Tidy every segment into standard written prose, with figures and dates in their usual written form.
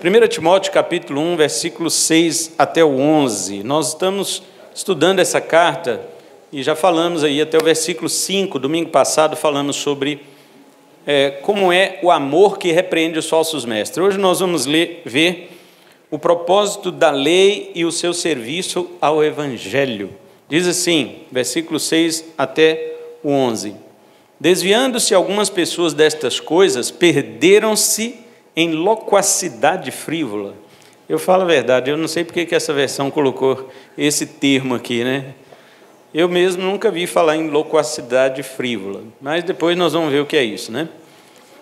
1 Timóteo capítulo 1, versículos 6 até o 11. Nós estamos estudando essa carta e já falamos aí até o versículo 5. Domingo passado falamos sobre como é o amor que repreende os falsos mestres. Hoje nós vamos ver o propósito da lei e o seu serviço ao Evangelho. Diz assim, versículos 6 até o 11. Desviando-se algumas pessoas destas coisas, perderam-se em loquacidade frívola. Eu falo a verdade, eu não sei porque que essa versão colocou esse termo aqui, né? Eu mesmo nunca vi falar em loquacidade frívola, mas depois nós vamos ver o que é isso, né?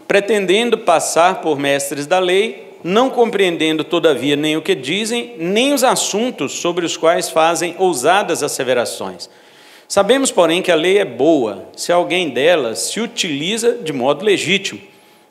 Pretendendo passar por mestres da lei, não compreendendo todavia nem o que dizem, nem os assuntos sobre os quais fazem ousadas asseverações. Sabemos, porém, que a lei é boa, se alguém dela se utiliza de modo legítimo,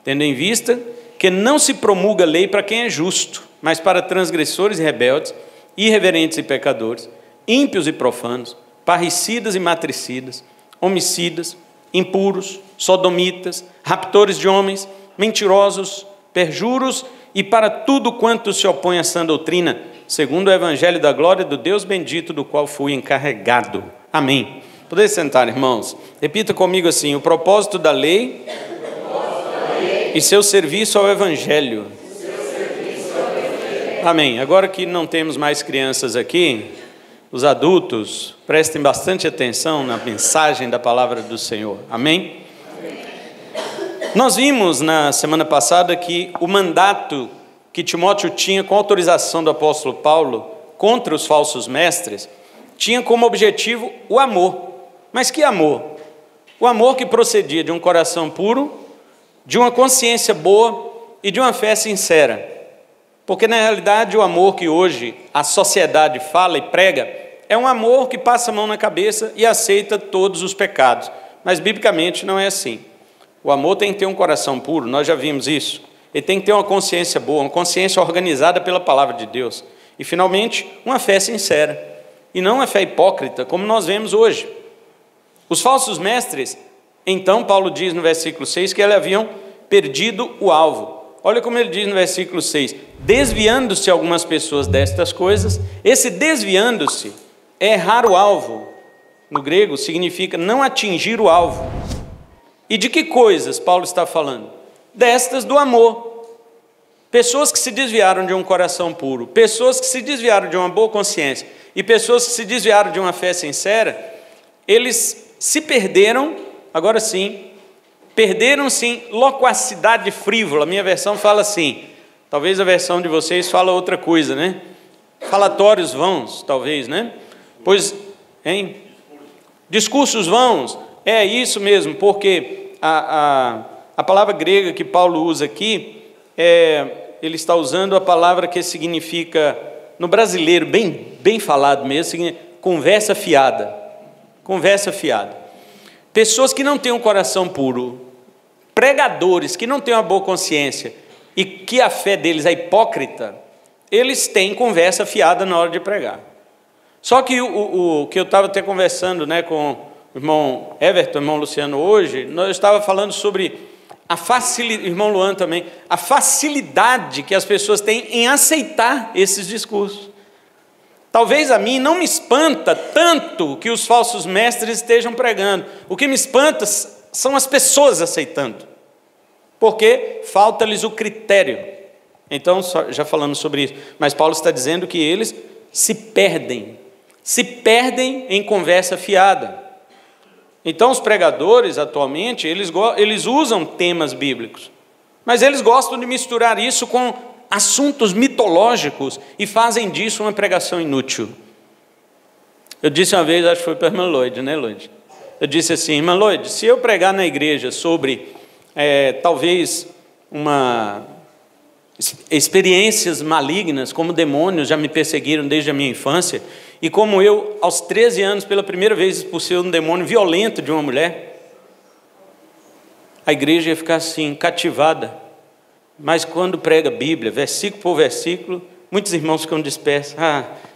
tendo em vista que não se promulga lei para quem é justo, mas para transgressores e rebeldes, irreverentes e pecadores, ímpios e profanos, parricidas e matricidas, homicidas, impuros, sodomitas, raptores de homens, mentirosos, perjuros e para tudo quanto se opõe à sã doutrina, segundo o evangelho da glória do Deus bendito, do qual fui encarregado. Amém. Podeis sentar, irmãos. Repita comigo assim: o propósito da lei e seu serviço ao Evangelho. Amém. Agora que não temos mais crianças aqui, os adultos, prestem bastante atenção na mensagem da palavra do Senhor. Amém? Nós vimos na semana passada que o mandato que Timóteo tinha com autorização do apóstolo Paulo contra os falsos mestres tinha como objetivo o amor. Mas que amor? O amor que procedia de um coração puro, de uma consciência boa e de uma fé sincera. Porque, na realidade, o amor que hoje a sociedade fala e prega é um amor que passa a mão na cabeça e aceita todos os pecados. Mas, biblicamente, não é assim. O amor tem que ter um coração puro, nós já vimos isso. Ele tem que ter uma consciência boa, uma consciência organizada pela palavra de Deus. E, finalmente, uma fé sincera. E não uma fé hipócrita, como nós vemos hoje. Os falsos mestres, então, Paulo diz no versículo 6 que eles haviam perdido o alvo. Olha como ele diz no versículo 6: desviando-se algumas pessoas destas coisas. Esse desviando-se é errar o alvo. No grego significa não atingir o alvo. E de que coisas Paulo está falando? Destas do amor. Pessoas que se desviaram de um coração puro, pessoas que se desviaram de uma boa consciência e pessoas que se desviaram de uma fé sincera, eles se perderam, agora sim, perderam-se em loquacidade frívola. A minha versão fala assim, talvez a versão de vocês fala outra coisa, né? Falatórios vãos, talvez, né? Pois, discursos vãos, é isso mesmo, porque a palavra grega que Paulo usa aqui, ele está usando a palavra que significa, no brasileiro, bem falado mesmo, significa conversa fiada. Conversa fiada. Pessoas que não têm um coração puro, pregadores que não têm uma boa consciência e que a fé deles é hipócrita, eles têm conversa fiada na hora de pregar. Só que o que eu estava até conversando, né, com o irmão Everton, o irmão Luciano hoje, nós estávamos falando sobre a facilidade, irmão Luan também, a facilidade que as pessoas têm em aceitar esses discursos. Talvez a mim não me espanta tanto que os falsos mestres estejam pregando. O que me espanta são as pessoas aceitando, porque falta-lhes o critério. Então, já falamos sobre isso, mas Paulo está dizendo que eles se perdem em conversa fiada. Então, os pregadores, atualmente, eles usam temas bíblicos, mas eles gostam de misturar isso com assuntos mitológicos e fazem disso uma pregação inútil. Eu disse uma vez, acho que foi para a irmã Lloyd, né, Lloyd? Eu disse assim: irmã Lloyd, se eu pregar na igreja sobre, talvez, experiências malignas, como demônios já me perseguiram desde a minha infância, e como eu, aos 13 anos, pela primeira vez expulsei um demônio violento de uma mulher, a igreja ia ficar assim, cativada. Mas quando prega Bíblia, versículo por versículo, muitos irmãos ficam dispersos.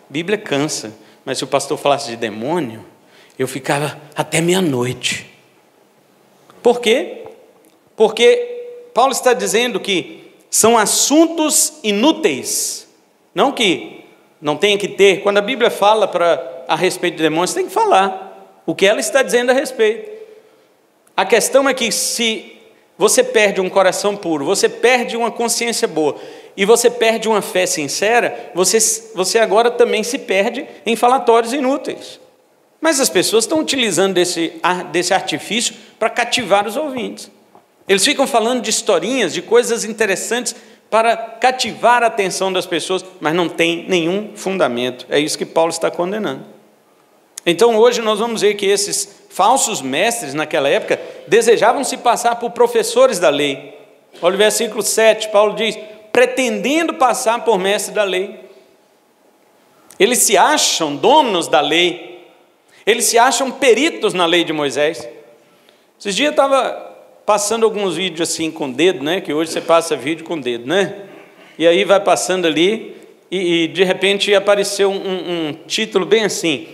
Bíblia cansa, mas se o pastor falasse de demônio, eu ficava até meia-noite. Por quê? Porque Paulo está dizendo que são assuntos inúteis. Não que não tenha que ter. Quando a Bíblia fala a respeito de demônios, tem que falar o que ela está dizendo a respeito. A questão é que se você perde um coração puro, você perde uma consciência boa e você perde uma fé sincera, você agora também se perde em falatórios inúteis. Mas as pessoas estão utilizando desse artifício para cativar os ouvintes. Eles ficam falando de historinhas, de coisas interessantes para cativar a atenção das pessoas, mas não tem nenhum fundamento. É isso que Paulo está condenando. Então hoje nós vamos ver que esses falsos mestres naquela época desejavam se passar por professores da lei. Olha o versículo 7, Paulo diz, pretendendo passar por mestre da lei. Eles se acham donos da lei, eles se acham peritos na lei de Moisés. Esses dias eu estava passando alguns vídeos assim com o dedo, né? Que hoje você passa vídeo com o dedo, né? E aí vai passando ali e de repente apareceu um título bem assim,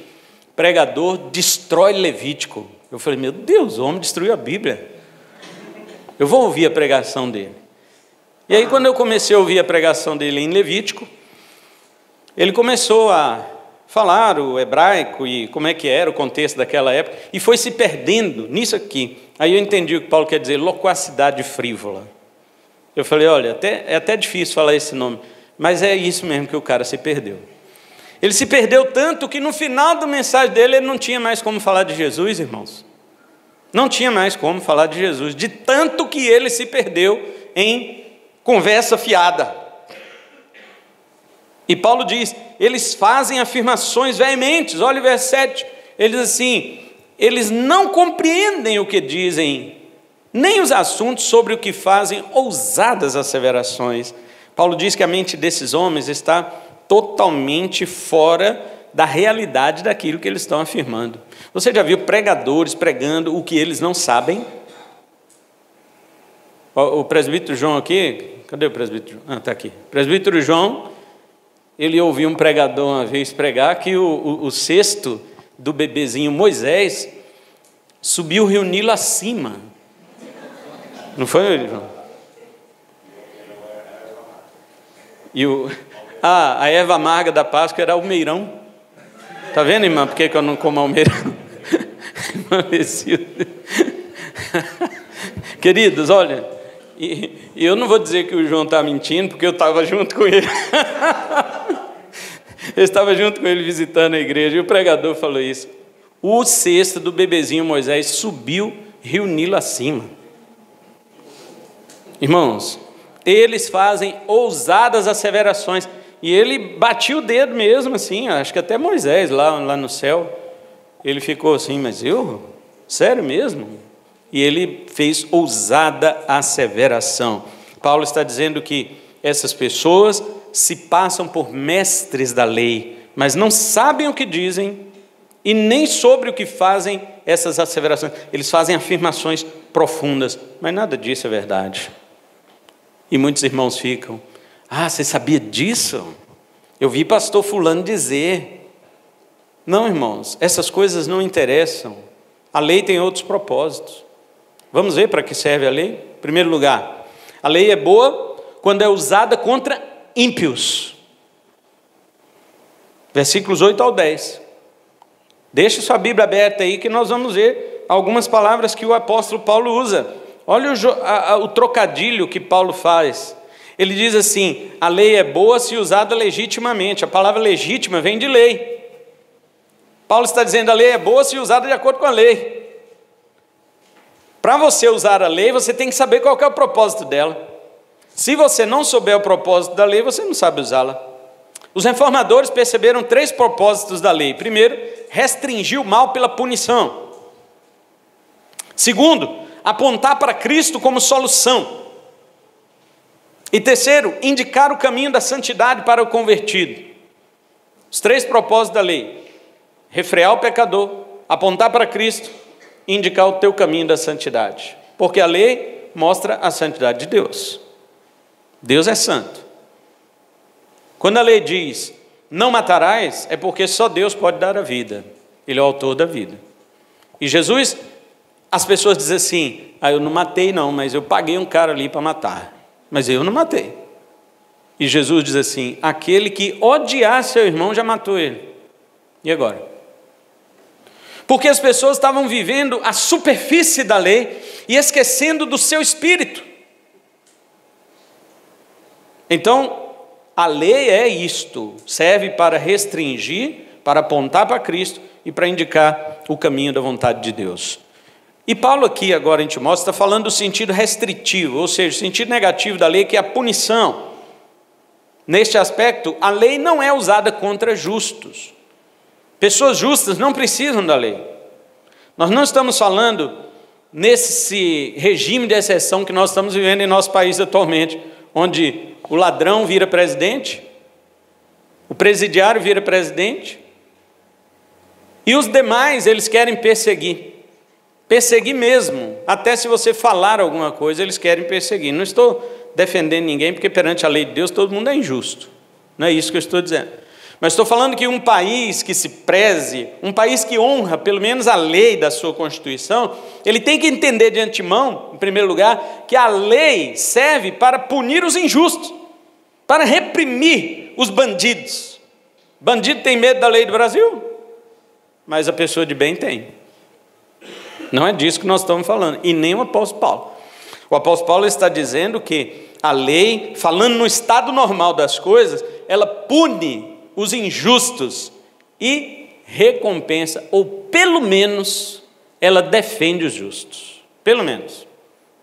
pregador destrói Levítico. Eu falei, meu Deus, o homem destruiu a Bíblia. Eu vou ouvir a pregação dele. E aí quando eu comecei a ouvir a pregação dele em Levítico, ele começou a falar o hebraico e como é que era o contexto daquela época, e foi se perdendo nisso aqui. Aí eu entendi o que Paulo quer dizer, loquacidade frívola. Eu falei, olha, é até difícil falar esse nome, mas é isso mesmo que o cara se perdeu. Ele se perdeu tanto que no final da mensagem dele, ele não tinha mais como falar de Jesus, irmãos. Não tinha mais como falar de Jesus, de tanto que ele se perdeu em conversa fiada. E Paulo diz, eles fazem afirmações veementes. Olha o verso 7, ele diz assim, eles não compreendem o que dizem, nem os assuntos sobre o que fazem ousadas asseverações. Paulo diz que a mente desses homens está totalmente fora da realidade daquilo que eles estão afirmando. Você já viu pregadores pregando o que eles não sabem? O presbítero João aqui, cadê o presbítero João? Está aqui. O presbítero João, ele ouviu um pregador uma vez pregar que o cesto do bebezinho Moisés subiu o rio Nilo acima. Não foi, João? E a erva amarga da Páscoa era almeirão. Está vendo, irmã, por que eu não como almeirão? Queridos, olha, e eu não vou dizer que o João está mentindo, porque eu estava junto com ele. Eu estava junto com ele visitando a igreja, e o pregador falou isso. O cesto do bebezinho Moisés subiu rio Nilo acima. Irmãos, eles fazem ousadas asseverações, e ele batia o dedo mesmo assim, acho que até Moisés lá no céu, ele ficou assim, mas eu? Sério mesmo? E ele fez ousada asseveração. Paulo está dizendo que essas pessoas se passam por mestres da lei, mas não sabem o que dizem e nem sobre o que fazem essas asseverações. Eles fazem afirmações profundas, mas nada disso é verdade. E muitos irmãos ficam, você sabia disso? Eu vi pastor fulano dizer. Não, irmãos, essas coisas não interessam. A lei tem outros propósitos. Vamos ver para que serve a lei? Em primeiro lugar, a lei é boa quando é usada contra ímpios. Versículos 8 ao 10. Deixe sua Bíblia aberta aí que nós vamos ver algumas palavras que o apóstolo Paulo usa. Olha o trocadilho que Paulo faz. Ele diz assim, a lei é boa se usada legitimamente. A palavra legítima vem de lei. Paulo está dizendo, a lei é boa se usada de acordo com a lei. Para você usar a lei, você tem que saber qual que é o propósito dela. Se você não souber o propósito da lei, você não sabe usá-la. Os reformadores perceberam 3 propósitos da lei. Primeiro, restringir o mal pela punição. Segundo, apontar para Cristo como solução. E terceiro, indicar o caminho da santidade para o convertido. Os 3 propósitos da lei: refrear o pecador, apontar para Cristo e indicar o teu caminho da santidade. Porque a lei mostra a santidade de Deus. Deus é santo. Quando a lei diz, não matarás, é porque só Deus pode dar a vida. Ele é o autor da vida. E Jesus, as pessoas dizem assim, eu não matei não, mas eu paguei um cara ali para matar. Mas eu não matei. E Jesus diz assim: aquele que odiar seu irmão já matou ele. E agora? Porque as pessoas estavam vivendo a superfície da lei e esquecendo do seu espírito. Então, a lei é isto, serve para restringir, para apontar para Cristo e para indicar o caminho da vontade de Deus. E Paulo aqui agora em Timóteo está falando do sentido restritivo, ou seja, o sentido negativo da lei, que é a punição. Neste aspecto, a lei não é usada contra justos. Pessoas justas não precisam da lei. Nós não estamos falando nesse regime de exceção que nós estamos vivendo em nosso país atualmente, onde o ladrão vira presidente, o presidiário vira presidente, e os demais eles querem perseguir mesmo, até se você falar alguma coisa, eles querem perseguir. Não estou defendendo ninguém, porque perante a lei de Deus todo mundo é injusto, não é isso que eu estou dizendo. Mas estou falando que um país que se preze, um país que honra pelo menos a lei da sua Constituição, ele tem que entender de antemão, em primeiro lugar, que a lei serve para punir os injustos, para reprimir os bandidos. Bandido tem medo da lei do Brasil? Mas a pessoa de bem tem. Não é disso que nós estamos falando, e nem o apóstolo Paulo. O apóstolo Paulo está dizendo que a lei, falando no estado normal das coisas, ela pune os injustos e recompensa, ou pelo menos ela defende os justos. Pelo menos.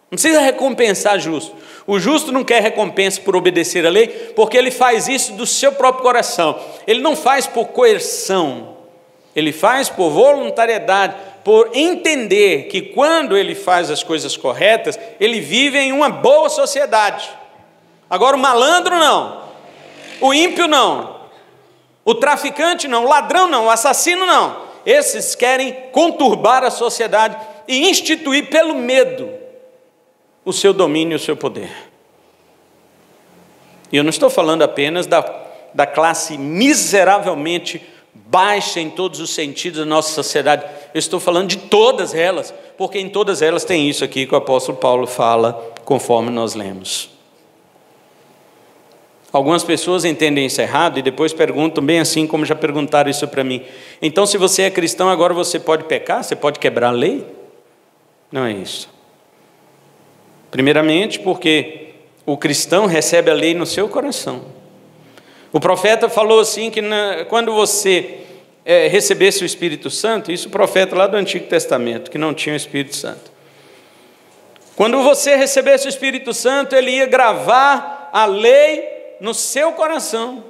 Não precisa recompensar justo. O justo não quer recompensa por obedecer a lei, porque ele faz isso do seu próprio coração. Ele não faz por coerção, ele faz por voluntariedade, por entender que quando ele faz as coisas corretas, ele vive em uma boa sociedade. Agora o malandro não, o ímpio não, o traficante não, o ladrão não, o assassino não. Esses querem conturbar a sociedade e instituir pelo medo o seu domínio e o seu poder. E eu não estou falando apenas da classe miseravelmente baixa em todos os sentidos da nossa sociedade. Eu estou falando de todas elas, porque em todas elas tem isso aqui que o apóstolo Paulo fala, conforme nós lemos. Algumas pessoas entendem isso errado e depois perguntam, bem assim como já perguntaram isso para mim: então se você é cristão, agora você pode pecar? Você pode quebrar a lei? Não é isso. Primeiramente porque o cristão recebe a lei no seu coração. O profeta falou assim, que quando você recebesse o Espírito Santo, isso o profeta lá do Antigo Testamento, que não tinha o Espírito Santo. Quando você recebesse o Espírito Santo, ele ia gravar a lei no seu coração.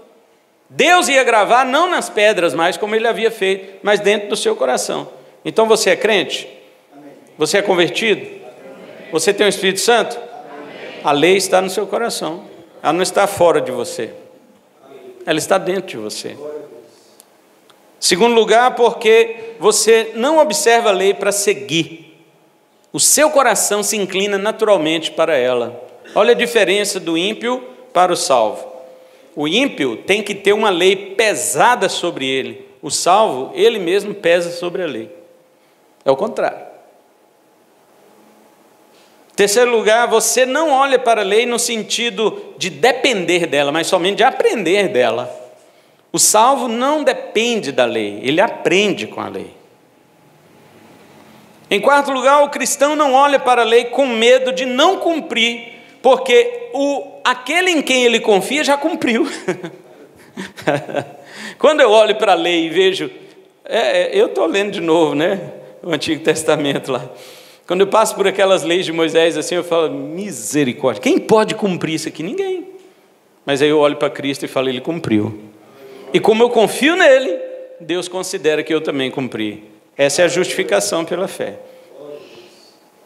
Deus ia gravar não nas pedras mais, como ele havia feito, mas dentro do seu coração. Então você é crente? Amém. Você é convertido? Amém. Você tem o Espírito Santo? Amém. A lei está no seu coração, ela não está fora de você, ela está dentro de você. Segundo lugar, porque você não observa a lei para seguir, o seu coração se inclina naturalmente para ela. Olha a diferença do ímpio para o salvo. O ímpio tem que ter uma lei pesada sobre ele. O salvo, ele mesmo pesa sobre a lei. É o contrário. Terceiro lugar, você não olha para a lei no sentido de depender dela, mas somente de aprender dela. O salvo não depende da lei, ele aprende com a lei. Em quarto lugar, o cristão não olha para a lei com medo de não cumprir, porque aquele em quem ele confia já cumpriu. Quando eu olho para a lei e vejo, eu estou lendo de novo, né, o Antigo Testamento lá. Quando eu passo por aquelas leis de Moisés assim, eu falo, misericórdia, quem pode cumprir isso aqui? Ninguém. Mas aí eu olho para Cristo e falo, ele cumpriu. E como eu confio nele, Deus considera que eu também cumpri. Essa é a justificação pela fé.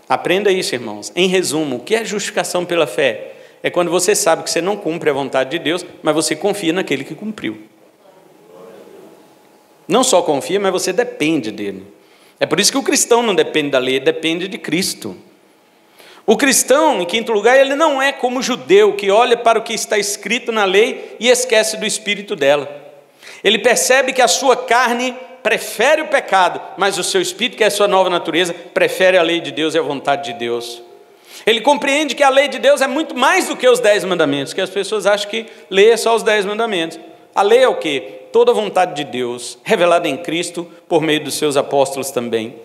Aprenda isso, irmãos. Em resumo, o que é justificação pela fé? É quando você sabe que você não cumpre a vontade de Deus, mas você confia naquele que cumpriu. Não só confia, mas você depende dele. É por isso que o cristão não depende da lei, depende de Cristo. O cristão, em quinto lugar, ele não é como o judeu, que olha para o que está escrito na lei e esquece do espírito dela. Ele percebe que a sua carne prefere o pecado, mas o seu espírito, que é a sua nova natureza, prefere a lei de Deus e a vontade de Deus. Ele compreende que a lei de Deus é muito mais do que os 10 mandamentos, que as pessoas acham que lei é só os 10 mandamentos. A lei é o quê? Toda a vontade de Deus, revelada em Cristo, por meio dos seus apóstolos também.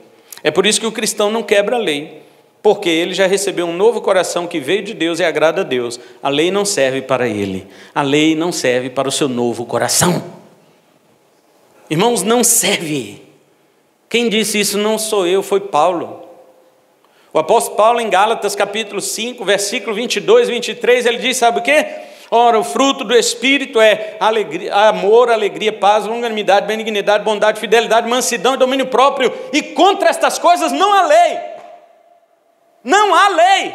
É por isso que o cristão não quebra a lei, porque ele já recebeu um novo coração que veio de Deus e agrada a Deus. A lei não serve para ele, a lei não serve para o seu novo coração. Irmãos, não serve. Quem disse isso não sou eu, foi Paulo. O apóstolo Paulo, em Gálatas capítulo 5, versículo 22 e 23, ele diz, sabe o quê? Ora, o fruto do Espírito é alegria, amor, alegria, paz, longanimidade, benignidade, bondade, fidelidade, mansidão e domínio próprio. E contra estas coisas não há lei. Não há lei.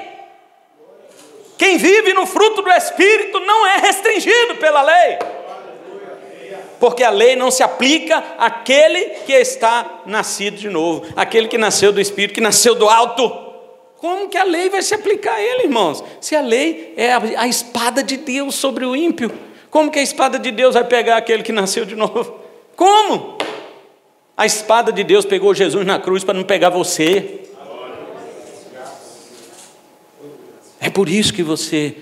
Quem vive no fruto do Espírito não é restringido pela lei. Porque a lei não se aplica àquele que está nascido de novo, aquele que nasceu do Espírito, que nasceu do alto. Como que a lei vai se aplicar a ele, irmãos? Se a lei é a espada de Deus sobre o ímpio, como que a espada de Deus vai pegar aquele que nasceu de novo? Como? A espada de Deus pegou Jesus na cruz para não pegar você. É por isso que você,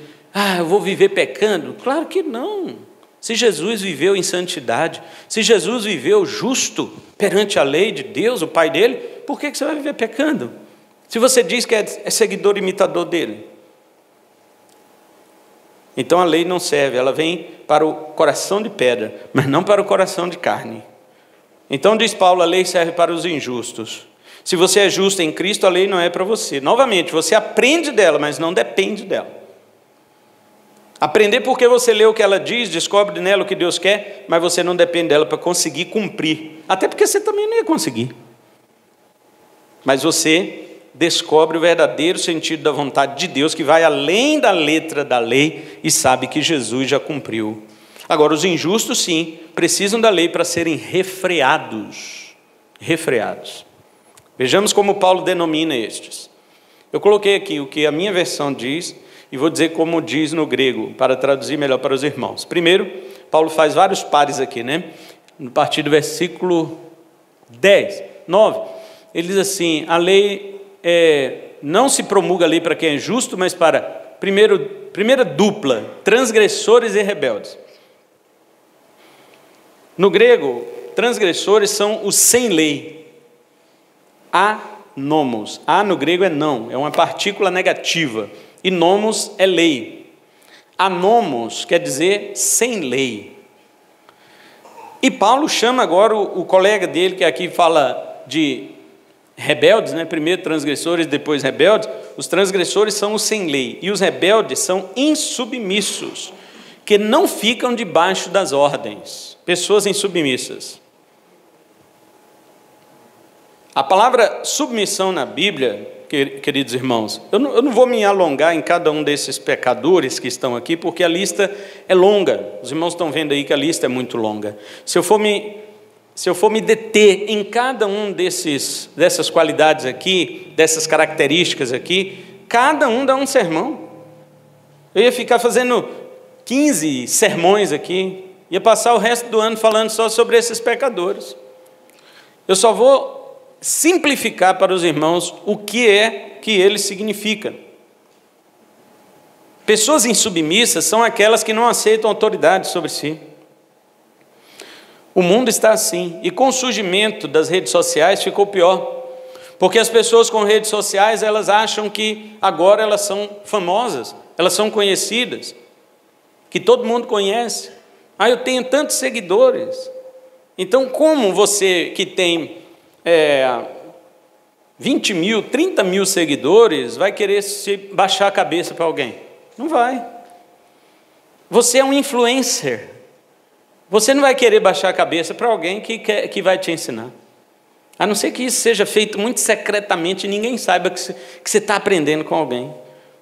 eu vou viver pecando? Claro que não. Se Jesus viveu em santidade, se Jesus viveu justo perante a lei de Deus, o Pai dele, por que você vai viver pecando? Se você diz que é seguidor e imitador dele. Então a lei não serve, ela vem para o coração de pedra, mas não para o coração de carne. Então diz Paulo, a lei serve para os injustos. Se você é justo em Cristo, a lei não é para você. Novamente, você aprende dela, mas não depende dela. Aprender porque você lê o que ela diz, descobre nela o que Deus quer, mas você não depende dela para conseguir cumprir. Até porque você também não ia conseguir. Mas você descobre o verdadeiro sentido da vontade de Deus, que vai além da letra da lei e sabe que Jesus já cumpriu. Agora, os injustos, sim, precisam da lei para serem refreados. Refreados. Vejamos como Paulo denomina estes. Eu coloquei aqui o que a minha versão diz e vou dizer como diz no grego, para traduzir melhor para os irmãos. Primeiro, Paulo faz vários pares aqui, né? A partir do versículo 10, 9, ele diz assim, a lei não se promulga a lei para quem é justo, mas para, primeira dupla, transgressores e rebeldes. No grego, transgressores são os sem lei. Anomos. No grego é não, é uma partícula negativa. E nomos é lei. Anomos quer dizer sem lei. E Paulo chama agora o colega dele, que aqui fala de rebeldes, né? Primeiro transgressores, depois rebeldes. Os transgressores são os sem lei, e os rebeldes são insubmissos, que não ficam debaixo das ordens, pessoas insubmissas. A palavra submissão na Bíblia, queridos irmãos, eu não vou me alongar em cada um desses pecadores que estão aqui, porque a lista é longa. Os irmãos estão vendo aí que a lista é muito longa. Se eu for me deter em cada um dessas qualidades aqui, dessas características aqui, cada um dá um sermão. Eu ia ficar fazendo 15 sermões aqui, ia passar o resto do ano falando só sobre esses pecadores. Eu só vou simplificar para os irmãos o que é que ele significa. Pessoas insubmissas são aquelas que não aceitam autoridade sobre si. O mundo está assim, e com o surgimento das redes sociais ficou pior, porque as pessoas com redes sociais, elas acham que agora elas são famosas, elas são conhecidas, que todo mundo conhece. Eu tenho tantos seguidores. Então, como você que tem 20 mil, 30 mil seguidores, vai querer se baixar a cabeça para alguém? Não vai. Você é um influencer. Você não vai querer baixar a cabeça para alguém que vai te ensinar. A não ser que isso seja feito muito secretamente e ninguém saiba que você está aprendendo com alguém.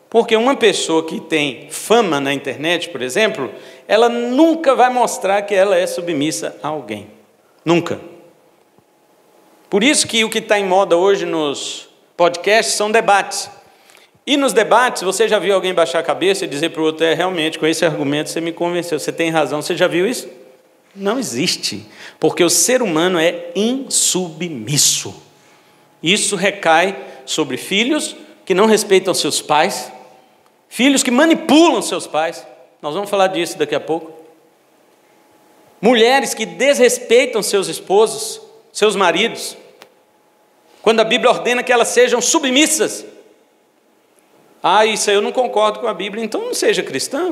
Porque uma pessoa que tem fama na internet, por exemplo, ela nunca vai mostrar que ela é submissa a alguém. Nunca. Por isso que o que está em moda hoje nos podcasts são debates. E nos debates, você já viu alguém baixar a cabeça e dizer para o outro, realmente, com esse argumento você me convenceu, você tem razão, você já viu isso? Não existe, porque o ser humano é insubmisso. Isso recai sobre filhos, que não respeitam seus pais, filhos que manipulam seus pais. Nós vamos falar disso daqui a pouco. Mulheres que desrespeitam seus esposos, seus maridos, quando a Bíblia ordena que elas sejam submissas. Isso aí eu não concordo com a Bíblia, então não seja cristã,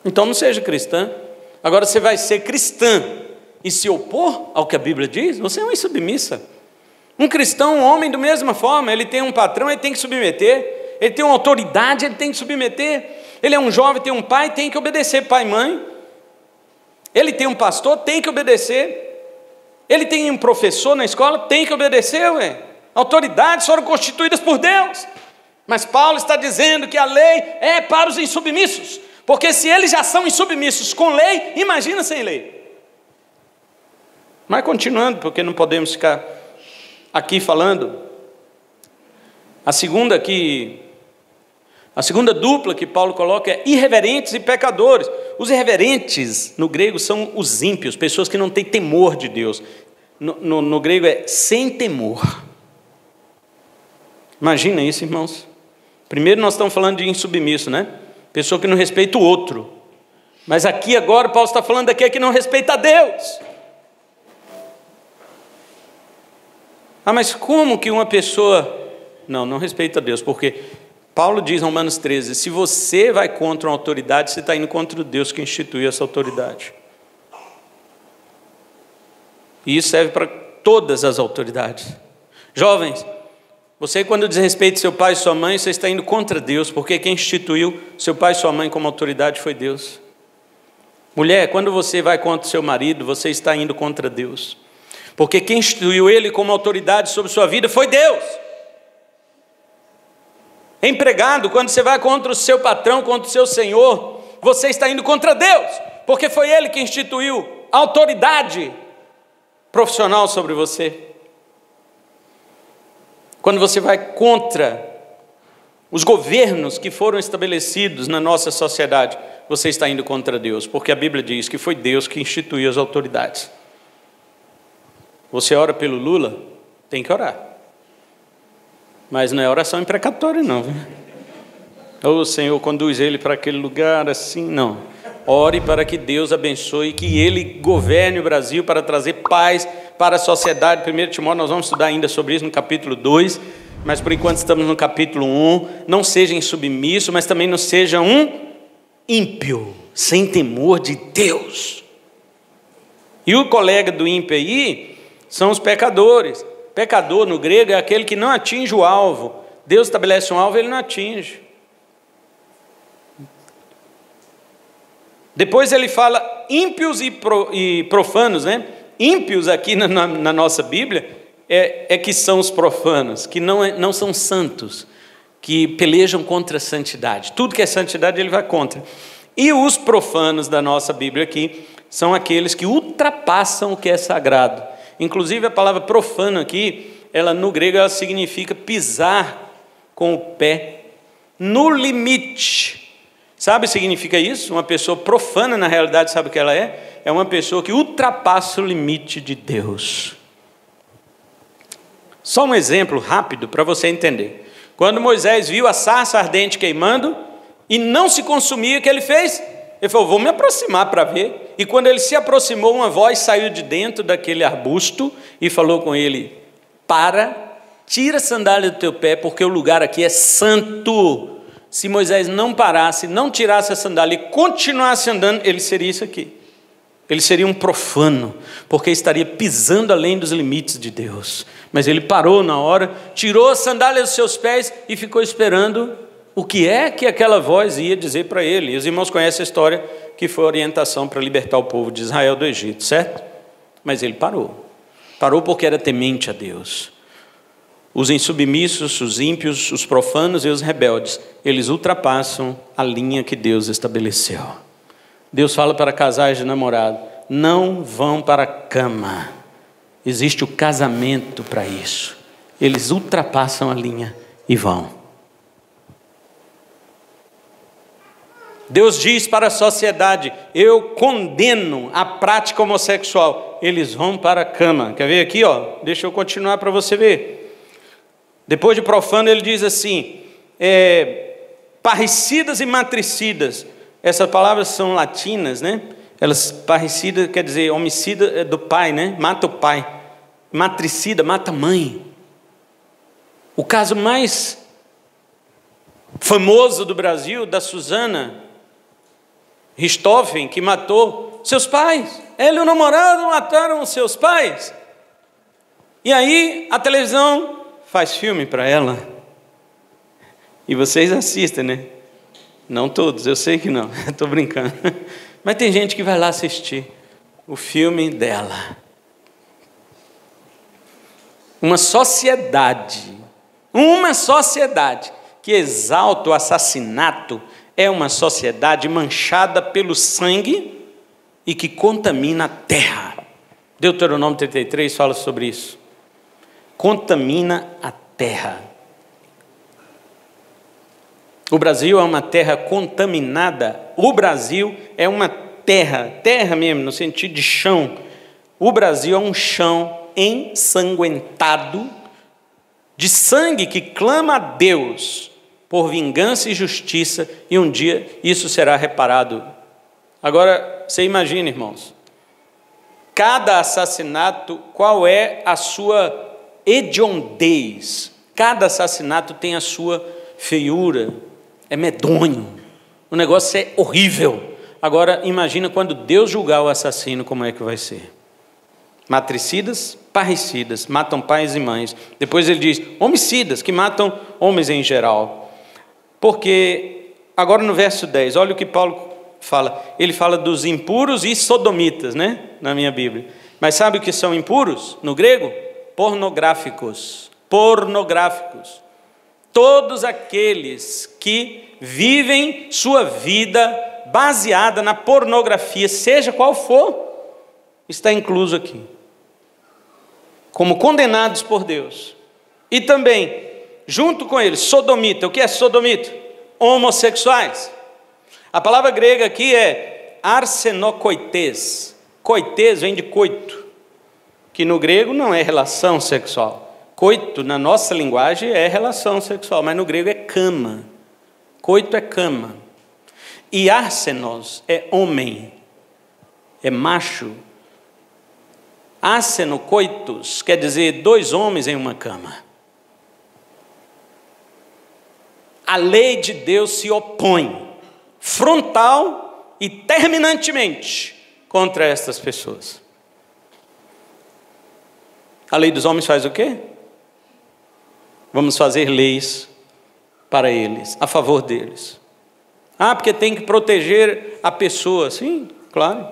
Então não seja cristã. Agora você vai ser cristã e se opor ao que a Bíblia diz, você é uma insubmissa. Um cristão, um homem, da mesma forma, ele tem um patrão, ele tem que submeter, ele tem uma autoridade, ele tem que submeter, ele é um jovem, tem um pai, tem que obedecer pai e mãe, ele tem um pastor, tem que obedecer, ele tem um professor na escola, tem que obedecer, Autoridades foram constituídas por Deus, mas Paulo está dizendo que a lei é para os insubmissos, porque se eles já são insubmissos com lei, imagina sem lei. Mas continuando, porque não podemos ficar aqui falando, a segunda dupla que Paulo coloca é irreverentes e pecadores. Os irreverentes no grego são os ímpios, pessoas que não têm temor de Deus. No grego é sem temor. Imagina isso, irmãos. Primeiro nós estamos falando de insubmisso, pessoa que não respeita o outro. Mas aqui agora Paulo está falando daquele que não respeita a Deus. Mas como que uma pessoa não respeita a Deus? Porque Paulo diz em Romanos 13, se você vai contra uma autoridade, você está indo contra o Deus que instituiu essa autoridade. E isso serve para todas as autoridades. Jovens, você quando desrespeita seu pai e sua mãe, você está indo contra Deus, porque quem instituiu seu pai e sua mãe como autoridade foi Deus. Mulher, quando você vai contra seu marido, você está indo contra Deus. Porque quem instituiu ele como autoridade sobre sua vida foi Deus. Empregado, quando você vai contra o seu patrão, contra o seu senhor, você está indo contra Deus, porque foi ele que instituiu a autoridade profissional sobre você. Quando você vai contra os governos que foram estabelecidos na nossa sociedade, você está indo contra Deus, porque a Bíblia diz que foi Deus que instituiu as autoridades. Você ora pelo Lula? Tem que orar. Mas não é oração imprecatória, não. O Senhor conduz ele para aquele lugar assim, não. Ore para que Deus abençoe, que Ele governe o Brasil para trazer paz para a sociedade. 1 Timóteo, nós vamos estudar ainda sobre isso no capítulo 2, mas por enquanto estamos no capítulo 1. Não seja insubmisso, mas também não seja um ímpio, sem temor de Deus. E o colega do ímpio aí são os pecadores. Pecador no grego é aquele que não atinge o alvo. Deus estabelece um alvo, ele não atinge. Depois ele fala ímpios e profanos, Ímpios aqui na nossa Bíblia é que são os profanos, que não são santos, que pelejam contra a santidade. Tudo que é santidade ele vai contra. E os profanos da nossa Bíblia aqui são aqueles que ultrapassam o que é sagrado. Inclusive a palavra profano aqui, no grego ela significa pisar com o pé no limite. Sabe o que significa isso? Uma pessoa profana, na realidade, sabe o que ela é? É uma pessoa que ultrapassa o limite de Deus. Só um exemplo rápido para você entender. Quando Moisés viu a sarça ardente queimando e não se consumia, o que ele fez? Ele falou, vou me aproximar para ver. E quando ele se aproximou, uma voz saiu de dentro daquele arbusto e falou com ele, tira a sandália do teu pé, porque o lugar aqui é santo. Se Moisés não parasse, não tirasse a sandália e continuasse andando, ele seria isso aqui. Ele seria um profano, porque estaria pisando além dos limites de Deus. Mas ele parou na hora, tirou a sandália dos seus pés e ficou esperando o que é que aquela voz ia dizer para ele. E os irmãos conhecem a história, que foi a orientação para libertar o povo de Israel do Egito, certo? Mas ele parou. Parou porque era temente a Deus. Os insubmissos, os ímpios, os profanos e os rebeldes, eles ultrapassam a linha que Deus estabeleceu. Deus fala para casais de namorado, não vão para a cama. Existe o casamento para isso. Eles ultrapassam a linha e vão. Deus diz para a sociedade, eu condeno a prática homossexual. Eles vão para a cama. Quer ver aqui? Deixa eu continuar para você ver. Depois de profano, ele diz assim, parricidas e matricidas. Essas palavras são latinas, né? Elas, parricida quer dizer homicida do pai, né? Mata o pai. Matricida, mata a mãe. O caso mais famoso do Brasil, da Susana Richthofen, que matou seus pais. Ela e o namorado mataram os seus pais. E aí a televisão faz filme para ela. E vocês assistem, né? Não todos, eu sei que não, estou brincando. Mas tem gente que vai lá assistir o filme dela. Uma sociedade que exalta o assassinato é uma sociedade manchada pelo sangue e que contamina a terra. Deuteronômio 33 fala sobre isso. Contamina a terra. O Brasil é uma terra contaminada. O Brasil é uma terra mesmo, no sentido de chão. O Brasil é um chão ensanguentado, de sangue que clama a Deus por vingança e justiça, e um dia isso será reparado. Agora, você imagina, irmãos, cada assassinato, qual é a sua hediondez? Cada assassinato tem a sua feiura, é medonho, o negócio é horrível. Agora, imagina quando Deus julgar o assassino, como é que vai ser? Matricidas, parricidas, matam pais e mães. Depois ele diz, homicidas, que matam homens em geral. Porque, agora no verso 10, olha o que Paulo fala. Ele fala dos impuros e sodomitas, né? Na minha Bíblia. Mas sabe o que são impuros? No grego? Pornográficos. Pornográficos. Todos aqueles que vivem sua vida baseada na pornografia, seja qual for, está incluso aqui. Como condenados por Deus. E também, junto com eles, sodomita. O que é sodomita? Homossexuais. A palavra grega aqui é arsenokoites. Koites vem de coito, que no grego não é relação sexual. Coito, na nossa linguagem, é relação sexual, mas no grego é cama. Coito é cama. E arsenos é homem, é macho. Arsenokoitos quer dizer dois homens em uma cama. A lei de Deus se opõe frontal e terminantemente contra estas pessoas. A lei dos homens faz o quê? Vamos fazer leis para eles, a favor deles. Porque tem que proteger a pessoa. Sim, claro,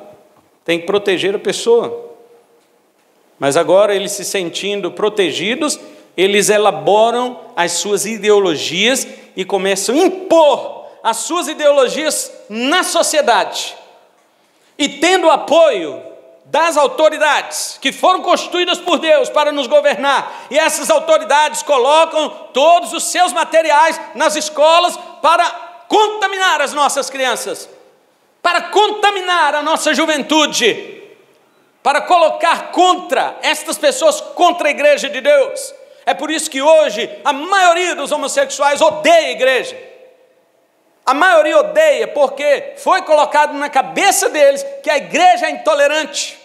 tem que proteger a pessoa. Mas agora, eles se sentindo protegidos, eles elaboram as suas ideologias e começam a impor as suas ideologias na sociedade. E tendo o apoio das autoridades que foram constituídas por Deus para nos governar, e essas autoridades colocam todos os seus materiais nas escolas para contaminar as nossas crianças, para contaminar a nossa juventude, para colocar contra estas pessoas, contra a igreja de Deus. É por isso que hoje a maioria dos homossexuais odeia a igreja. A maioria odeia porque foi colocado na cabeça deles que a igreja é intolerante.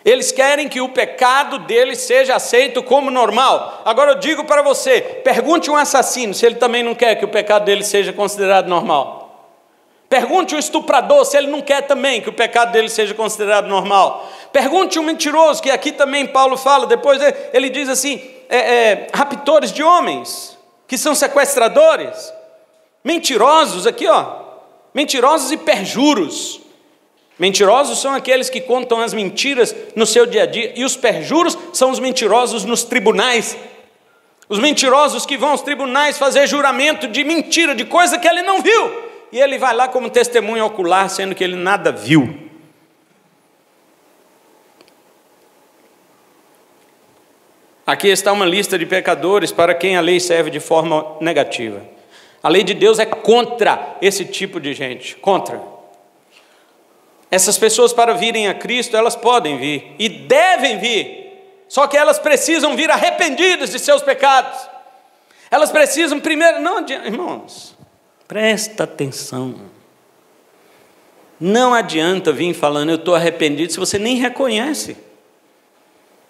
Eles querem que o pecado deles seja aceito como normal. Agora eu digo para você, pergunte um assassino se ele também não quer que o pecado dele seja considerado normal. Pergunte um estuprador se ele não quer também que o pecado dele seja considerado normal. Pergunte um mentiroso, que aqui também Paulo fala, depois ele diz assim, raptores de homens, que são sequestradores, mentirosos aqui, mentirosos e perjuros. Mentirosos são aqueles que contam as mentiras no seu dia a dia, e os perjuros são os mentirosos nos tribunais. Os mentirosos que vão aos tribunais fazer juramento de mentira, de coisa que ele não viu, e ele vai lá como testemunho ocular, sendo que ele nada viu. Aqui está uma lista de pecadores para quem a lei serve de forma negativa. A lei de Deus é contra esse tipo de gente, contra. Essas pessoas, para virem a Cristo, elas podem vir e devem vir, Só que elas precisam vir arrependidas de seus pecados. Elas precisam primeiro, não adianta, irmãos, presta atenção. Não adianta vir falando, eu estou arrependido, se você nem reconhece.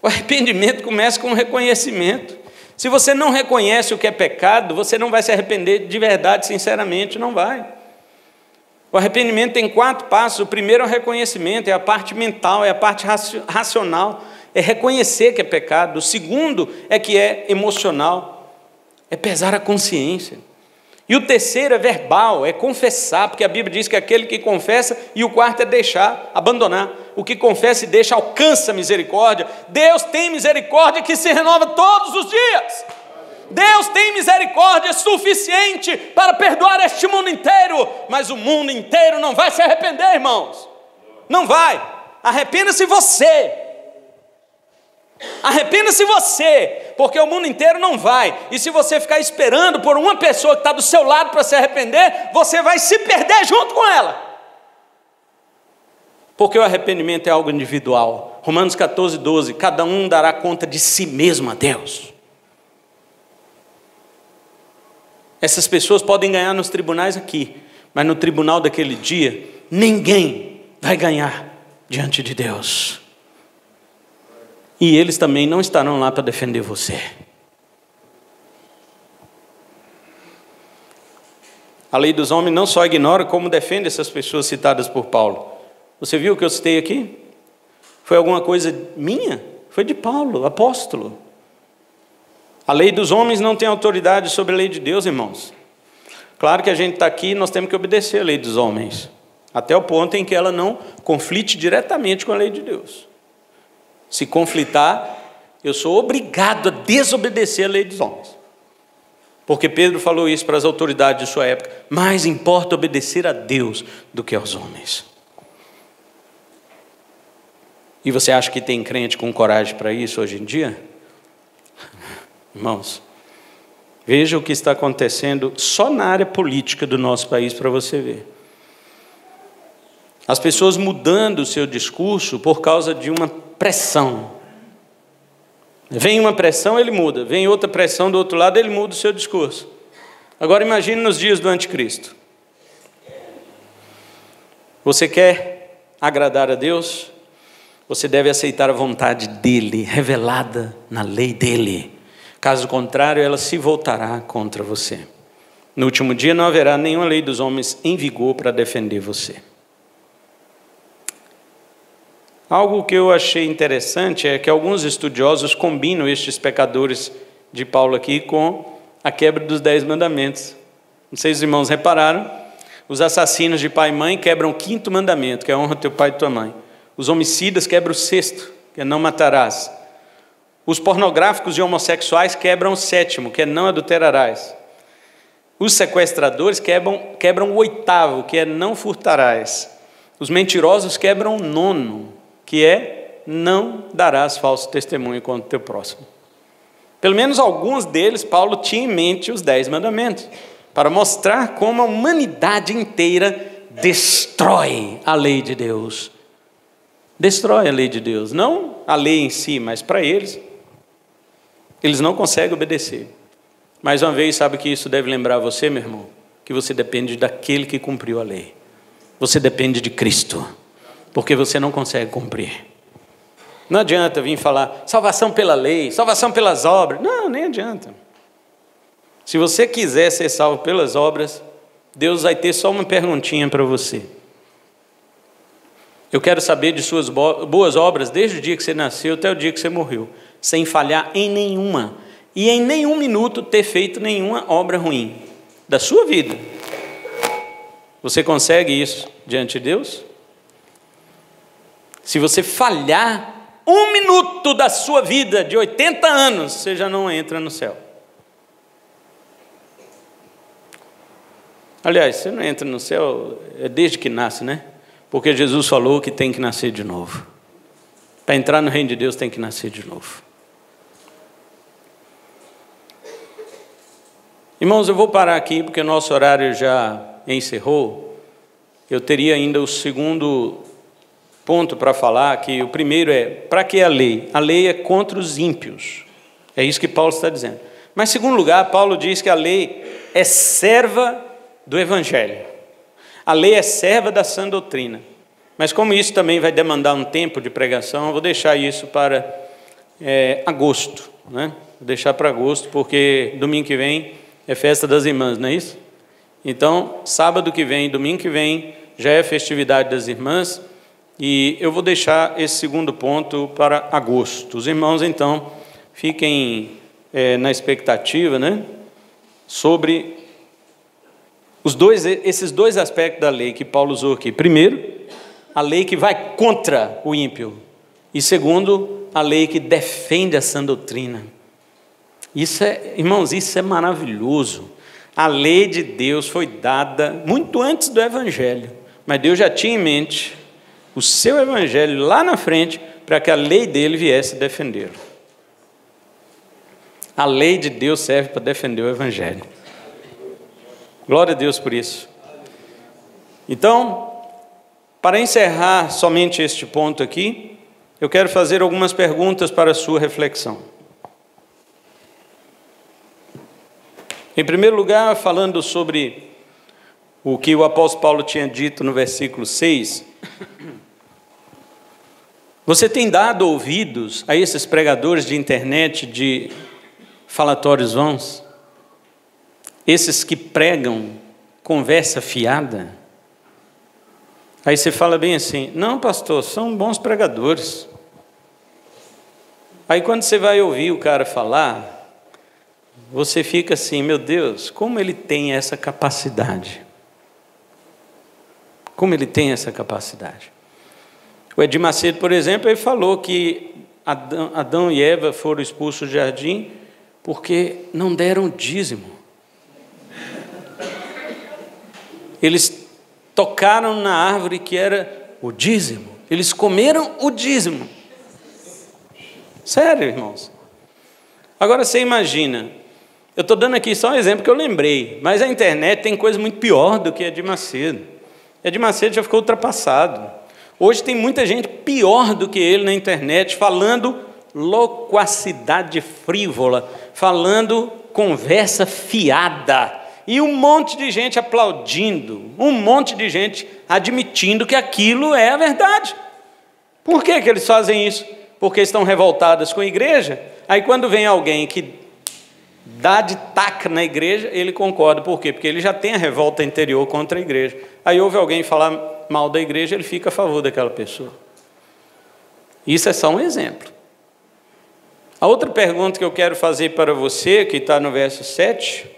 O arrependimento começa com o reconhecimento. Se você não reconhece o que é pecado, você não vai se arrepender de verdade, sinceramente, não vai. O arrependimento tem 4 passos. O primeiro é o reconhecimento, é a parte mental, é a parte racional, é reconhecer que é pecado. O segundo é que é emocional, é pesar a consciência. E o terceiro é verbal, é confessar, porque a Bíblia diz que aquele que confessa, e o quarto é deixar, abandonar. O que confessa e deixa alcança misericórdia. Deus tem misericórdia que se renova todos os dias. Deus tem misericórdia suficiente para perdoar este mundo inteiro, mas o mundo inteiro não vai se arrepender, irmãos. Não vai. Arrependa-se você. Arrependa-se você, porque o mundo inteiro não vai. E se você ficar esperando por uma pessoa que está do seu lado para se arrepender, você vai se perder junto com ela. Porque o arrependimento é algo individual. Romanos 14, 12, cada um dará conta de si mesmo a Deus. Essas pessoas podem ganhar nos tribunais aqui, mas no tribunal daquele dia, ninguém vai ganhar diante de Deus. E eles também não estarão lá para defender você. A lei dos homens não só ignora, como defende essas pessoas citadas por Paulo. Você viu o que eu citei aqui? Foi alguma coisa minha? Foi de Paulo, apóstolo. A lei dos homens não tem autoridade sobre a lei de Deus, irmãos. Claro que a gente está aqui e nós temos que obedecer a lei dos homens, até o ponto em que ela não conflite diretamente com a lei de Deus. Se conflitar, eu sou obrigado a desobedecer a lei dos homens. Porque Pedro falou isso para as autoridades de sua época. Mais importa obedecer a Deus do que aos homens. E você acha que tem crente com coragem para isso hoje em dia? Irmãos, veja o que está acontecendo só na área política do nosso país para você ver. As pessoas mudando o seu discurso por causa de uma pressão. Vem uma pressão, ele muda. Vem outra pressão do outro lado, ele muda o seu discurso. Agora imagine nos dias do anticristo. Você quer agradar a Deus? Você deve aceitar a vontade dEle, revelada na lei dEle. Caso contrário, ela se voltará contra você. No último dia não haverá nenhuma lei dos homens em vigor para defender você. Algo que eu achei interessante é que alguns estudiosos combinam estes pecadores de Paulo aqui com a quebra dos 10 mandamentos. Não sei se os irmãos repararam, os assassinos de pai e mãe quebram o 5º mandamento, que é honra teu pai e tua mãe. Os homicidas quebram o 6º, que é não matarás. Os pornográficos e homossexuais quebram o 7º, que é não adulterarás. Os sequestradores quebram o 8º, que é não furtarás. Os mentirosos quebram o 9º, que é não darás falso testemunho contra o teu próximo. Pelo menos alguns deles, Paulo tinha em mente os 10 mandamentos, para mostrar como a humanidade inteira destrói a lei de Deus. Destrói a lei de Deus, não a lei em si, mas para eles não conseguem obedecer. Mais uma vez, sabe que isso deve lembrar você, meu irmão? Que você depende daquele que cumpriu a lei. Você depende de Cristo, porque você não consegue cumprir. Não adianta vir falar salvação pela lei, salvação pelas obras. Não, nem adianta. Se você quiser ser salvo pelas obras, Deus vai ter só uma perguntinha para você. Eu quero saber de suas boas obras desde o dia que você nasceu até o dia que você morreu, sem falhar em nenhuma, e em nenhum minuto ter feito nenhuma obra ruim da sua vida. Você consegue isso diante de Deus? Se você falhar 1 minuto da sua vida de 80 anos, você já não entra no céu. Aliás, você não entra no céu desde que nasce, né? Porque Jesus falou que tem que nascer de novo. Para entrar no reino de Deus tem que nascer de novo. Irmãos, eu vou parar aqui porque o nosso horário já encerrou. Eu teria ainda o segundo ponto para falar, que o primeiro é, para que a lei? A lei é contra os ímpios. É isso que Paulo está dizendo. Mas, em segundo lugar, Paulo diz que a lei é serva do Evangelho. A lei é serva da sã doutrina. Mas como isso também vai demandar um tempo de pregação, eu vou deixar isso para agosto, né? Vou deixar para agosto, porque domingo que vem é festa das irmãs, não é isso? Então, sábado que vem, domingo que vem, já é festividade das irmãs, e eu vou deixar esse segundo ponto para agosto. Os irmãos, então, fiquem na expectativa, né, sobre esses dois aspectos da lei que Paulo usou aqui. Primeiro, a lei que vai contra o ímpio. E segundo, a lei que defende a sã doutrina. Irmãos, isso é maravilhoso. A lei de Deus foi dada muito antes do Evangelho. Mas Deus já tinha em mente o seu Evangelho lá na frente para que a lei dele viesse defendê-lo. A lei de Deus serve para defender o Evangelho. Glória a Deus por isso. Então, para encerrar somente este ponto aqui, eu quero fazer algumas perguntas para a sua reflexão. Em primeiro lugar, falando sobre o que o apóstolo Paulo tinha dito no versículo 6, você tem dado ouvidos a esses pregadores de internet, de falatórios vãos? Esses que pregam conversa fiada? Aí você fala bem assim, não, pastor, são bons pregadores. Aí quando você vai ouvir o cara falar, você fica assim, meu Deus, como ele tem essa capacidade? Como ele tem essa capacidade? O Edir Macedo, por exemplo, ele falou que Adão e Eva foram expulsos do jardim porque não deram dízimo. Eles tocaram na árvore que era o dízimo. Eles comeram o dízimo. Sério, irmãos. Agora você imagina, eu estou dando aqui só um exemplo que eu lembrei, mas a internet tem coisa muito pior do que a de Macedo. A de Macedo já ficou ultrapassado. Hoje tem muita gente pior do que ele na internet, falando loquacidade frívola, falando conversa fiada, e um monte de gente aplaudindo, um monte de gente admitindo que aquilo é a verdade. Por que eles fazem isso? Porque estão revoltados com a igreja. Aí quando vem alguém que dá de taca na igreja, ele concorda. Por quê? Porque ele já tem a revolta interior contra a igreja. Aí ouve alguém falar mal da igreja, ele fica a favor daquela pessoa. Isso é só um exemplo. A outra pergunta que eu quero fazer para você, que está no verso 7,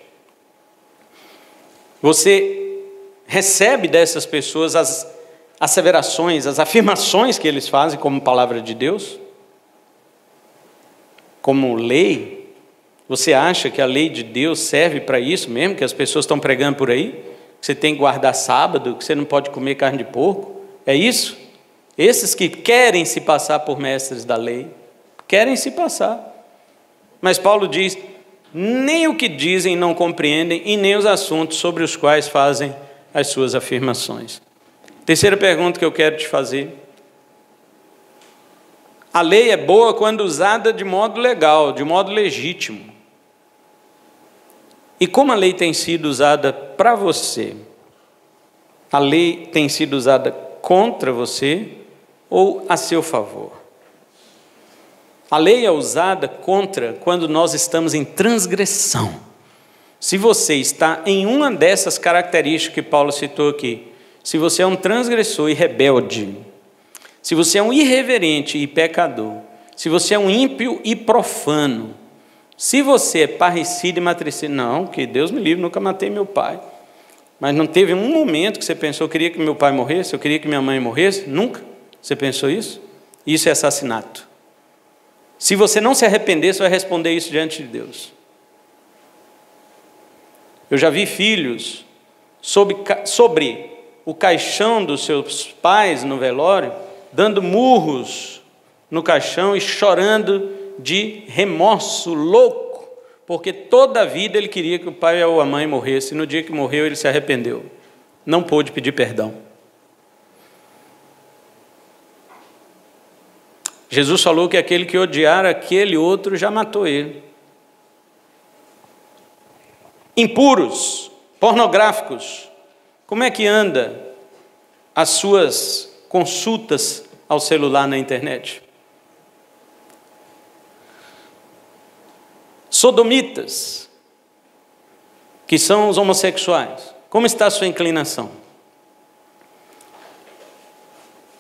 você recebe dessas pessoas as asseverações, as afirmações que eles fazem como palavra de Deus? Como lei? Você acha que a lei de Deus serve para isso mesmo, que as pessoas estão pregando por aí? Que você tem que guardar sábado, que você não pode comer carne de porco? É isso? Esses que querem se passar por mestres da lei, querem se passar. Mas Paulo diz, nem o que dizem não compreendem e nem os assuntos sobre os quais fazem as suas afirmações. Terceira pergunta que eu quero te fazer. A lei é boa quando usada de modo legal, de modo legítimo. E como a lei tem sido usada para você? A lei tem sido usada contra você ou a seu favor? A lei é usada contra quando nós estamos em transgressão. Se você está em uma dessas características que Paulo citou aqui, se você é um transgressor e rebelde, se você é um irreverente e pecador, se você é um ímpio e profano, se você é parricida e matricida, não, que Deus me livre, nunca matei meu pai. Mas não teve um momento que você pensou, eu queria que meu pai morresse, eu queria que minha mãe morresse? Nunca? Você pensou isso? Isso é assassinato. Se você não se arrepender, você vai responder isso diante de Deus. Eu já vi filhos sobre o caixão dos seus pais no velório, dando murros no caixão e chorando de remorso louco, porque toda a vida ele queria que o pai ou a mãe morresse, e no dia que morreu ele se arrependeu, não pôde pedir perdão. Jesus falou que aquele que odiar aquele outro já matou ele. Impuros, pornográficos, como é que anda as suas consultas ao celular na internet? Sodomitas, que são os homossexuais, como está a sua inclinação?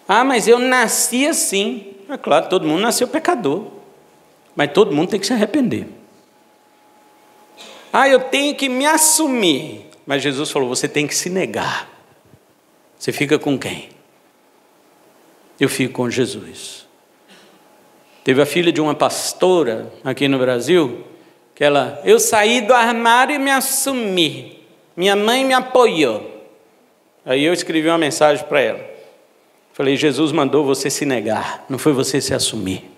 Ah, mas eu nasci assim. É claro, todo mundo nasceu pecador, mas todo mundo tem que se arrepender. Ah, eu tenho que me assumir, mas Jesus falou, você tem que se negar. Você fica com quem? Eu fico com Jesus. Teve a filha de uma pastora aqui no Brasil, que eu saí do armário e me assumi. Minha mãe me apoiou. Aí eu escrevi uma mensagem para ela. Falei, Jesus mandou você se negar, não foi você se assumir.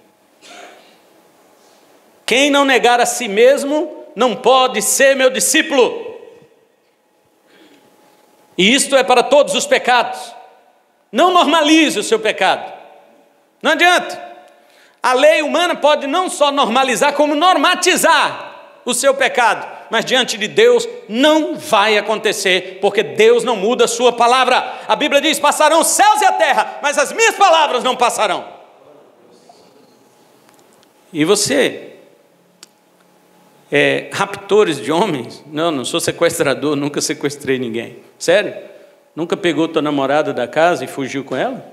Quem não negar a si mesmo, não pode ser meu discípulo. E isto é para todos os pecados. Não normalize o seu pecado. Não adianta. A lei humana pode não só normalizar, como normatizar o seu pecado, mas diante de Deus não vai acontecer, porque Deus não muda a sua palavra. A Bíblia diz, passarão os céus e a terra, mas as minhas palavras não passarão. E você, raptores de homens? Não sou sequestrador, nunca sequestrei ninguém. Sério? Nunca pegou tua namorada da casa e fugiu com ela?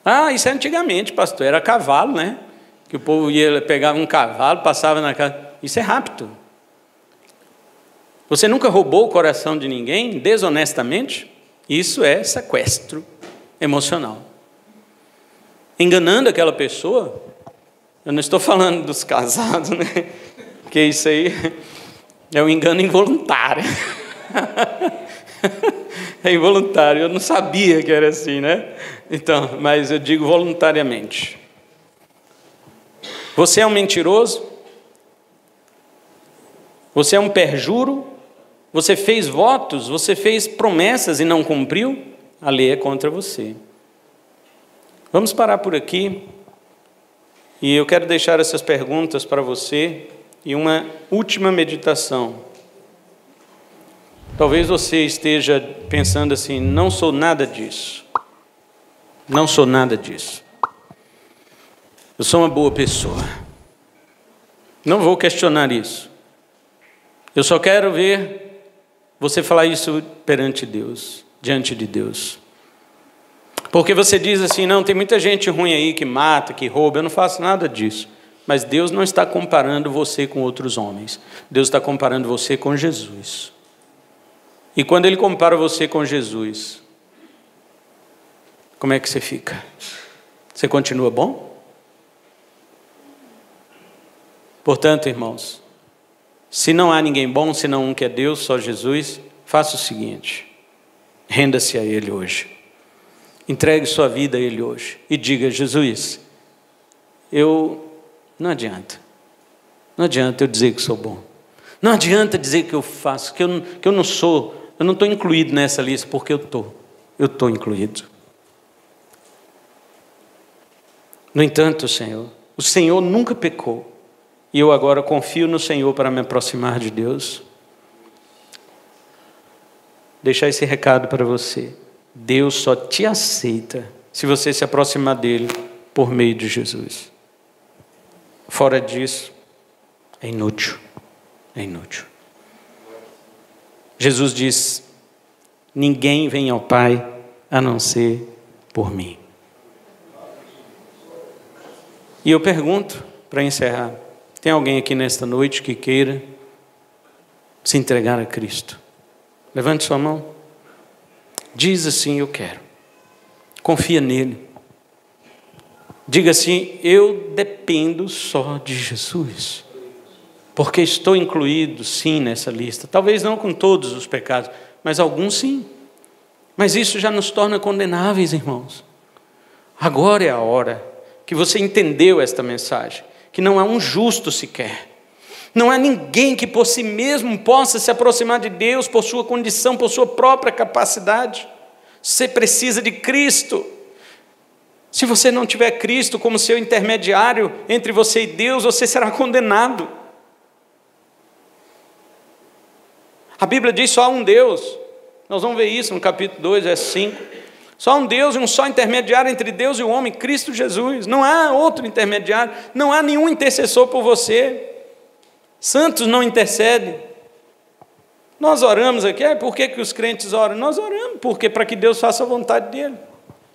Ah, isso é antigamente, pastor, era cavalo, né? Que o povo pegava um cavalo, passava na casa. Isso é rapto. Você nunca roubou o coração de ninguém desonestamente? Isso é sequestro emocional. Enganando aquela pessoa. Eu não estou falando dos casados, né? Porque isso aí é um engano involuntário. É involuntário, eu não sabia que era assim, né? Então, mas eu digo voluntariamente. Você é um mentiroso? Você é um perjuro? Você fez votos? Você fez promessas e não cumpriu? A lei é contra você. Vamos parar por aqui. E eu quero deixar essas perguntas para você e uma última meditação. Talvez você esteja pensando assim, não sou nada disso. Não sou nada disso. Eu sou uma boa pessoa. Não vou questionar isso. Eu só quero ver você falar isso perante Deus, diante de Deus. Porque você diz assim, não, tem muita gente ruim aí que mata, que rouba, eu não faço nada disso. Mas Deus não está comparando você com outros homens. Deus está comparando você com Jesus. E quando Ele compara você com Jesus, como é que você fica? Você continua bom? Portanto, irmãos, se não há ninguém bom, senão um que é Deus, só Jesus, faça o seguinte, renda-se a Ele hoje, entregue sua vida a Ele hoje, e diga, Jesus, não adianta eu dizer que sou bom, não adianta dizer que eu faço, que eu não estou incluído nessa lista, porque eu estou incluído. No entanto, Senhor, o Senhor nunca pecou, e eu agora confio no Senhor para me aproximar de Deus. Deixar esse recado para você. Deus só te aceita se você se aproximar dele por meio de Jesus. Fora disso, é inútil. É inútil. Jesus diz, ninguém vem ao Pai a não ser por mim. E eu pergunto, para encerrar, tem alguém aqui nesta noite que queira se entregar a Cristo? Levante sua mão. Diz assim, eu quero. Confia nele. Diga assim, eu dependo só de Jesus. Porque estou incluído, sim, nessa lista. Talvez não com todos os pecados, mas alguns sim. Mas isso já nos torna condenáveis, irmãos. Agora é a hora que você entendeu esta mensagem. Que não há um justo sequer. Não há ninguém que por si mesmo possa se aproximar de Deus por sua condição, por sua própria capacidade. Você precisa de Cristo. Se você não tiver Cristo como seu intermediário entre você e Deus, você será condenado. A Bíblia diz só há um Deus. Nós vamos ver isso no capítulo 2, verso 5. Só há um Deus e um só intermediário entre Deus e o homem, Cristo Jesus. Não há outro intermediário, não há nenhum intercessor por você. Santos não intercedem. Nós oramos aqui, por que os crentes oram? Nós oramos, porque para que Deus faça a vontade dele.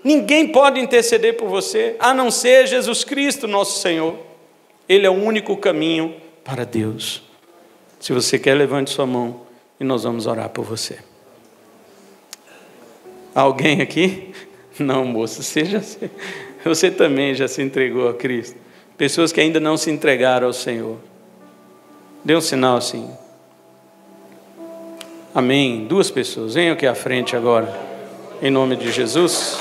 Ninguém pode interceder por você, a não ser Jesus Cristo, nosso Senhor. Ele é o único caminho para Deus. Se você quer, levante sua mão e nós vamos orar por você. Alguém aqui? Não, moço, você também já se entregou a Cristo. Pessoas que ainda não se entregaram ao Senhor. Dê um sinal assim. Amém. 2 pessoas, venham aqui à frente agora, em nome de Jesus.